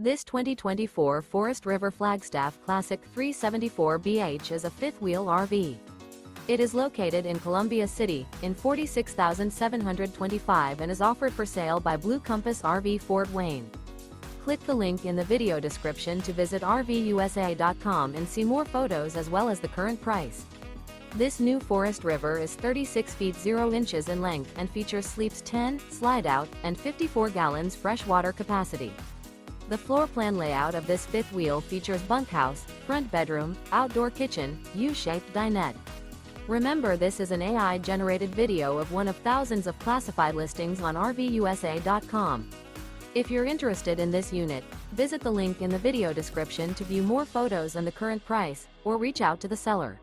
This 2024 Forest River Flagstaff Classic 374BH is a fifth-wheel RV. It is located in Columbia City, in 46,725 and is offered for sale by Blue Compass RV Fort Wayne. Click the link in the video description to visit RVUSA.com and see more photos as well as the current price. This new Forest River is 36 feet 0 inches in length and features sleeps 10, slide-out, and 54 gallons freshwater capacity. The floor plan layout of this fifth wheel features bunkhouse, front bedroom, outdoor kitchen, U-shaped dinette. Remember, this is an AI-generated video of one of thousands of classified listings on RVUSA.com. If you're interested in this unit, visit the link in the video description to view more photos and the current price, or reach out to the seller.